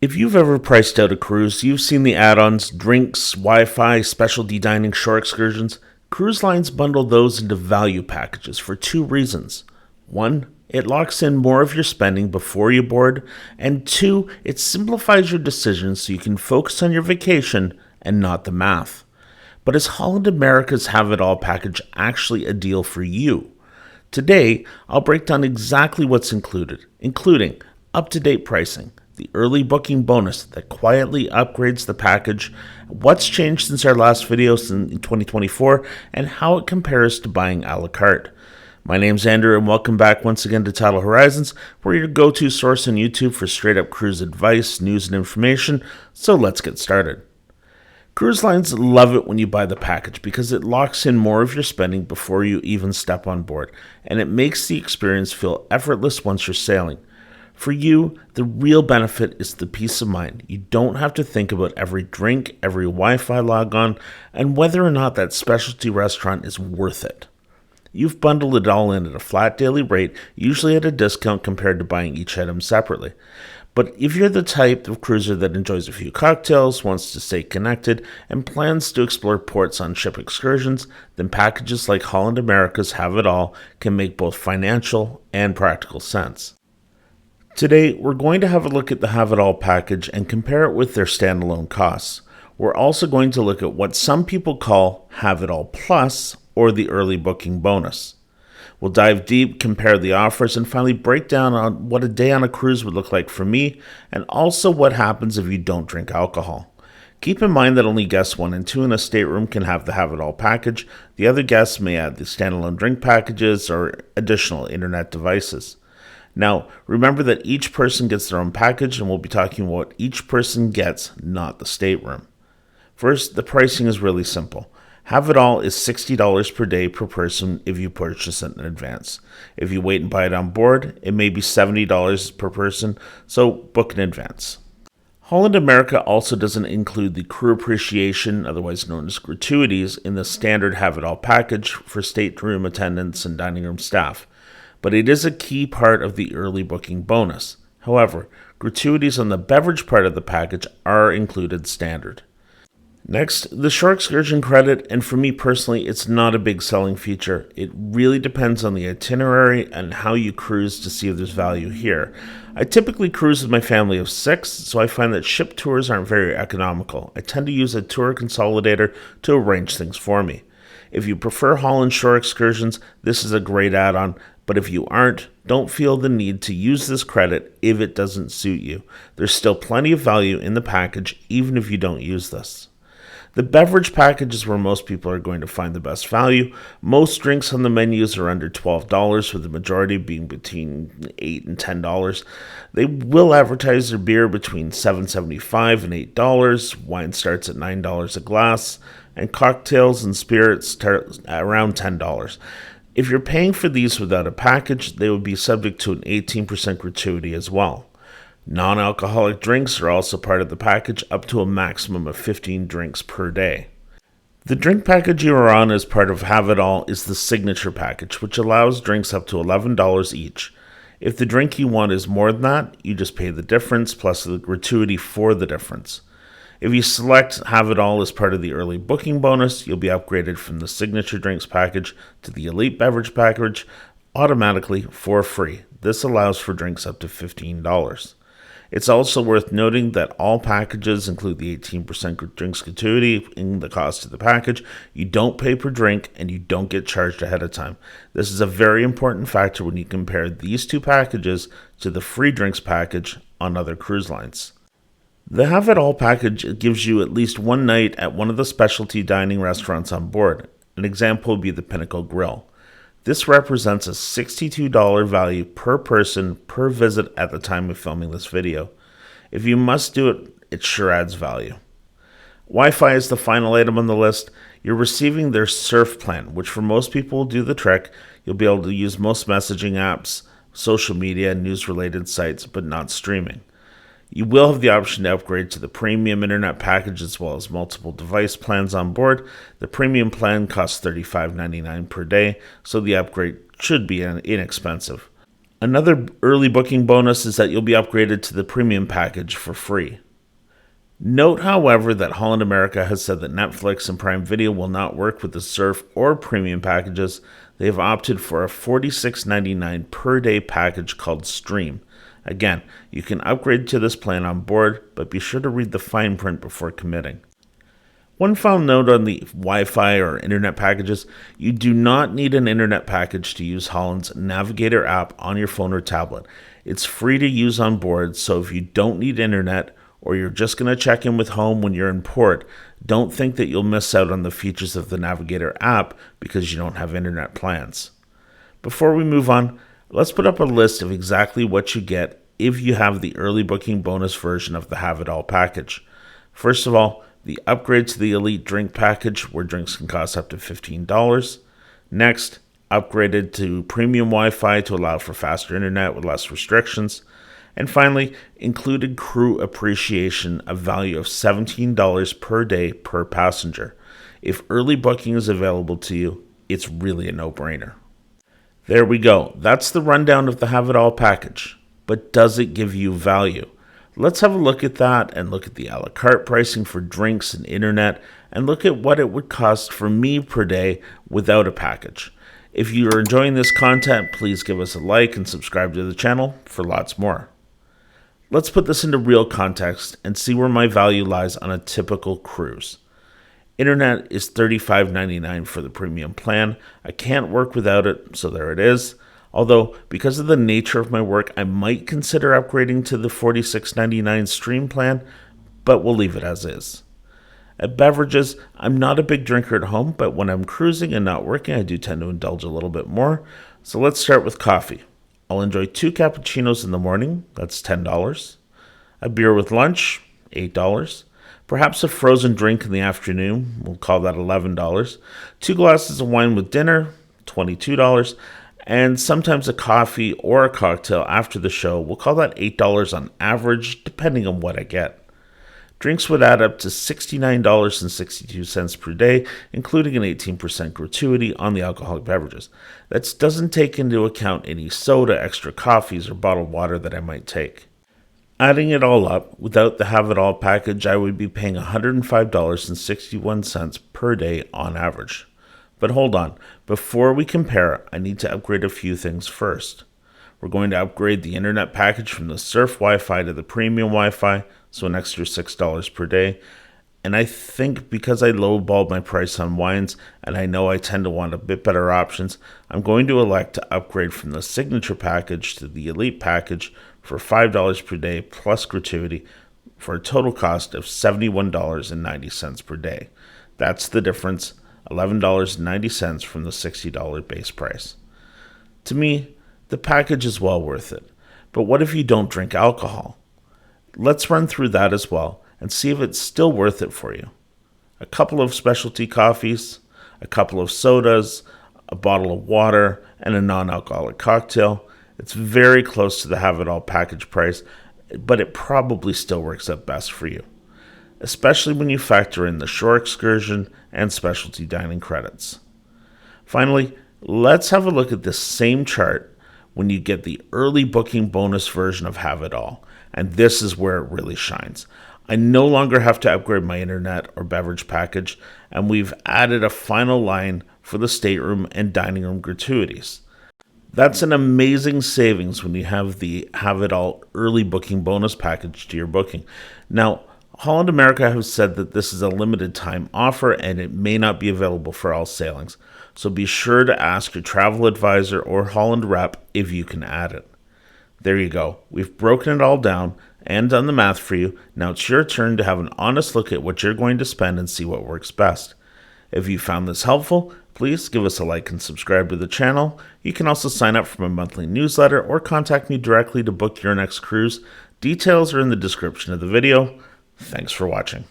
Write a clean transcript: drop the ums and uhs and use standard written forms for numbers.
If you've ever priced out a cruise, you've seen the add-ons, drinks, Wi-Fi, specialty dining, shore excursions. Cruise lines bundle those into value packages for two reasons. One, it locks in more of your spending before you board, and two, it simplifies your decisions so you can focus on your vacation and not the math. But is Holland America's Have It All package actually a deal for you? Today, I'll break down exactly what's included, including up-to-date pricing, the early booking bonus that quietly upgrades the package, what's changed since our last video in 2024, and how it compares to buying a la carte. My name's Andrew, and welcome back once again to Tidal Horizons. We're your go-to source on YouTube for straight-up cruise advice, news, and information, so let's get started. Cruise lines love it when you buy the package because it locks in more of your spending before you even step on board, and it makes the experience feel effortless once you're sailing. For you, the real benefit is the peace of mind. You don't have to think about every drink, every Wi-Fi logon, and whether or not that specialty restaurant is worth it. You've bundled it all in at a flat daily rate, usually at a discount compared to buying each item separately. But if you're the type of cruiser that enjoys a few cocktails, wants to stay connected, and plans to explore ports on ship excursions, then packages like Holland America's Have It All can make both financial and practical sense. Today, we're going to have a look at the Have It All package and compare it with their standalone costs. We're also going to look at what some people call Have It All Plus or the early booking bonus. We'll dive deep, compare the offers, and finally break down on what a day on a cruise would look like for me, and also what happens if you don't drink alcohol. Keep in mind that only guests 1 and 2 in a stateroom can have the Have It All package. The other guests may add the standalone drink packages or additional internet devices. Now, remember that each person gets their own package, and we'll be talking about what each person gets, not the stateroom. First, the pricing is really simple. Have It All is $60 per day per person if you purchase it in advance. If you wait and buy it on board, it may be $70 per person, so book in advance. Holland America also doesn't include the crew appreciation, otherwise known as gratuities, in the standard Have It All package for stateroom attendants and dining room staff. But it is a key part of the early booking bonus. However, gratuities on the beverage part of the package are included standard. Next, the Shore-Excursion Credit, and for me personally, it's not a big selling feature. It really depends on the itinerary and how you cruise to see if there's value here. I typically cruise with my family of 6, so I find that ship tours aren't very economical. I tend to use a tour consolidator to arrange things for me. If you prefer Holland Shore Excursions, this is a great add-on, but if you aren't, don't feel the need to use this credit if it doesn't suit you. There's still plenty of value in the package, even if you don't use this. The beverage package is where most people are going to find the best value. Most drinks on the menus are under $12, with the majority being between $8 and $10. They will advertise their beer between $7.75 and $8. Wine starts at $9 a glass, and cocktails and spirits start around $10. If you're paying for these without a package, they would be subject to an 18% gratuity as well. Non-alcoholic drinks are also part of the package, up to a maximum of 15 drinks per day. The drink package you are on as part of Have It All is the Signature package, which allows drinks up to $11 each. If the drink you want is more than that, you just pay the difference plus the gratuity for the difference. If you select Have It All as part of the early booking bonus, you'll be upgraded from the Signature Drinks package to the Elite Beverage package automatically for free. This allows for drinks up to $15. It's also worth noting that all packages include the 18% drinks gratuity in the cost of the package. You don't pay per drink, and you don't get charged ahead of time. This is a very important factor when you compare these two packages to the free drinks package on other cruise lines. The Have It All package gives you at least one night at one of the specialty dining restaurants on board. An example would be the Pinnacle Grill. This represents a $62 value per person per visit at the time of filming this video. If you must do it, it sure adds value. Wi-Fi is the final item on the list. You're receiving their Surf plan, which for most people will do the trick. You'll be able to use most messaging apps, social media, and news-related sites, but not streaming. You will have the option to upgrade to the premium internet package as well as multiple device plans on board. The premium plan costs $35.99 per day, so the upgrade should be inexpensive. Another early booking bonus is that you'll be upgraded to the premium package for free. Note, however, that Holland America has said that Netflix and Prime Video will not work with the Surf or premium packages. They have opted for a $46.99 per day package called Stream. Again, you can upgrade to this plan on board, but be sure to read the fine print before committing. One final note on the Wi-Fi or internet packages: you do not need an internet package to use Holland's Navigator app on your phone or tablet. It's free to use on board, so if you don't need internet or you're just going to check in with home when you're in port, don't think that you'll miss out on the features of the Navigator app because you don't have internet plans. Before we move on, let's put up a list of exactly what you get if you have the early booking bonus version of the Have It All package. First of all, the upgrade to the Elite Drink package, where drinks can cost up to $15. Next, upgraded to premium Wi-Fi to allow for faster internet with less restrictions. And finally, included crew appreciation, a value of $17 per day per passenger. If early booking is available to you, it's really a no-brainer. There we go. That's the rundown of the Have It All package. But does it give you value? Let's have a look at that and look at the a la carte pricing for drinks and internet and look at what it would cost for me per day without a package. If you are enjoying this content, please give us a like and subscribe to the channel for lots more. Let's put this into real context and see where my value lies on a typical cruise. Internet is $35.99 for the premium plan. I can't work without it, so there it is. Although, because of the nature of my work, I might consider upgrading to the $46.99 stream plan, but we'll leave it as is. At beverages, I'm not a big drinker at home, but when I'm cruising and not working, I do tend to indulge a little bit more. So let's start with coffee. I'll enjoy 2 cappuccinos in the morning, that's $10. A beer with lunch, $8. Perhaps a frozen drink in the afternoon, we'll call that $11. 2 glasses of wine with dinner, $22. And sometimes a coffee or a cocktail after the show, we'll call that $8 on average, depending on what I get. Drinks would add up to $69.62 per day, including an 18% gratuity on the alcoholic beverages. That doesn't take into account any soda, extra coffees, or bottled water that I might take. Adding it all up, without the Have It All package, I would be paying $105.61 per day on average. But hold on, before we compare, I need to upgrade a few things first. We're going to upgrade the internet package from the Surf Wi-Fi to the premium Wi-Fi, so an extra $6 per day. And I think because I lowballed my price on wines, and I know I tend to want a bit better options, I'm going to elect to upgrade from the Signature package to the Elite package for $5 per day plus gratuity for a total cost of $71.90 per day. That's the difference, $11.90 from the $60 base price. To me, the package is well worth it. But what if you don't drink alcohol? Let's run through that as well and see if it's still worth it for you. A couple of specialty coffees, a couple of sodas, a bottle of water, and a non-alcoholic cocktail. It's very close to the Have It All package price, but it probably still works out best for you, especially when you factor in the Shore-Excursion and specialty dining credits. Finally, let's have a look at this same chart when you get the early booking bonus version of Have It All, and this is where it really shines. I no longer have to upgrade my internet or beverage package, and we've added a final line for the stateroom and dining room gratuities. That's an amazing savings when you have the Have It All early booking bonus package to your booking. Now, Holland America has said that this is a limited time offer and it may not be available for all sailings, so be sure to ask your travel advisor or Holland rep if you can add it. There you go. We've broken it all down and done the math for you. Now it's your turn to have an honest look at what you're going to spend and see what works best. If you found this helpful, please give us a like and subscribe to the channel. You can also sign up for my monthly newsletter or contact me directly to book your next cruise. Details are in the description of the video. Thanks for watching.